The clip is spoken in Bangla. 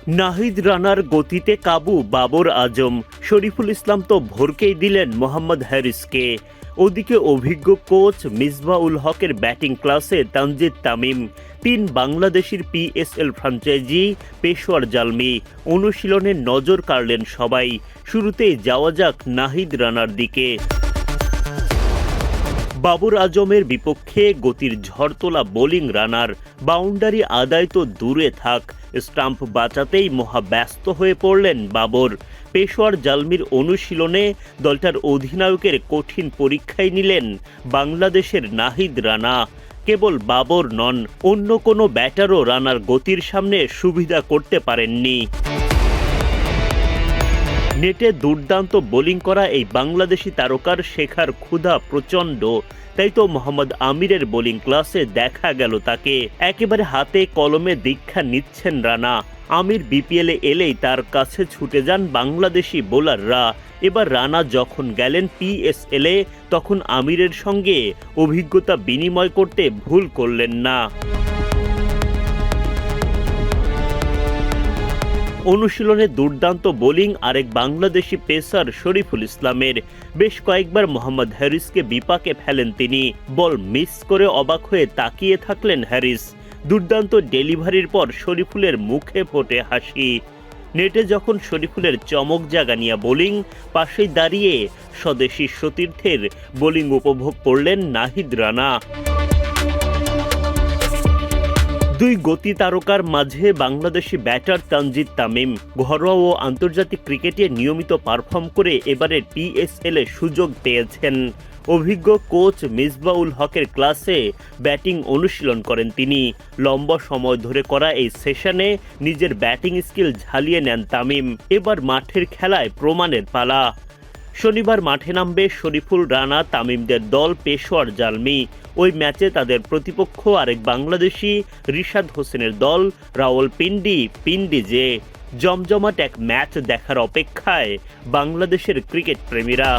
নাহিদ রানার গতিতে কাবু বাবর আজম, শরীফুল ইসলাম তো ভরকেই দিলেন মোহাম্মদ হ্যারিসকে। ওদিকে অভিজ্ঞ কোচ মিসবাউল হকের ব্যাটিং ক্লাসে তানজিদ তামিম, ৩ বাংলাদেশের পিএসএল ফ্র্যাঞ্চাইজি পেশোয়ার জালমি অনুশীলনে নজর কাড়লেন সবাই। শুরুতেই যাওয়া যাক নাহিদ রানার দিকে। বাবর আজমের বিপক্ষে গতির ঝড় তোলা বোলিং রানার, বাউন্ডারি আদায় তো দূরে থাক, স্টাম্প বাঁচাতেই মহাব্যস্ত হয়ে পড়লেন বাবর। পেশোয়ার জালমির অনুশীলনে দলটার অধিনায়কের কঠিন পরীক্ষায় নিলেন বাংলাদেশের নাহিদ রানা। কেবল বাবর নন, অন্য কোনো ব্যাটারও রানার গতির সামনে সুবিধা করতে পারেননি। নেটে দুর্দান্ত বোলিং করা এই বাংলাদেশি তারকার শেখার ক্ষুধা প্রচণ্ড, তাই তো মোহাম্মদ আমিরের বোলিং ক্লাসে দেখা গেল তাকে। একেবারে হাতে কলমে দীক্ষা নিচ্ছেন রানা। আমির বিপিএলে এলেই তার কাছে ছুটে যান বাংলাদেশি বোলাররা। এবার রানা যখন গেলেন পিএসএলে, তখন আমিরের সঙ্গে অভিজ্ঞতা বিনিময় করতে ভুল করলেন না। অনুশীলনে দুর্দান্ত বোলিং আরেক বাংলাদেশি পেসার শরীফুল ইসলামের। বেশ কয়েকবার মোহাম্মদ হ্যারিসকে বিপাকে ফেলেন তিনি। বল মিস করে অবাক হয়ে তাকিয়ে থাকলেন হ্যারিস। দুর্দান্ত ডেলিভারির পর শরীফুলের মুখে ফোটে হাসি। নেটে যখন শরীফুলের চমক জাগানিয়া বোলিং, পাশেই দাঁড়িয়ে স্বদেশি সতীর্থের বোলিং উপভোগ করলেন নাহিদ রানা। দুই গতি তারকার মাঝে বাংলাদেশি ব্যাটার তানজিদ তামিম ঘরোয়া ও আন্তর্জাতিক ক্রিকেটে নিয়মিত পারফর্ম করে এবারের পিএসএলে সুযোগ পেয়েছেন। অভিজ্ঞ কোচ মিসবাউল হকের ক্লাসে ব্যাটিং অনুশীলন করেন তিনি। লম্বা সময় ধরে করা এই সেশনে নিজের ব্যাটিং স্কিল ঝালিয়ে নেন তামিম। এবার মাঠের খেলায় প্রমাণের পালা। শনিবার মাঠে নামবে শরীফুল, রানা, তামিমদের দল পেশোয়ার জালমি। ওই ম্যাচে তাদের প্রতিপক্ষ আরেক বাংলাদেশি রিশাদ হোসেনের দল রাওয়ালপিন্ডি। জমজমাট এক ম্যাচ দেখার অপেক্ষায় বাংলাদেশের ক্রিকেট প্রেমীরা।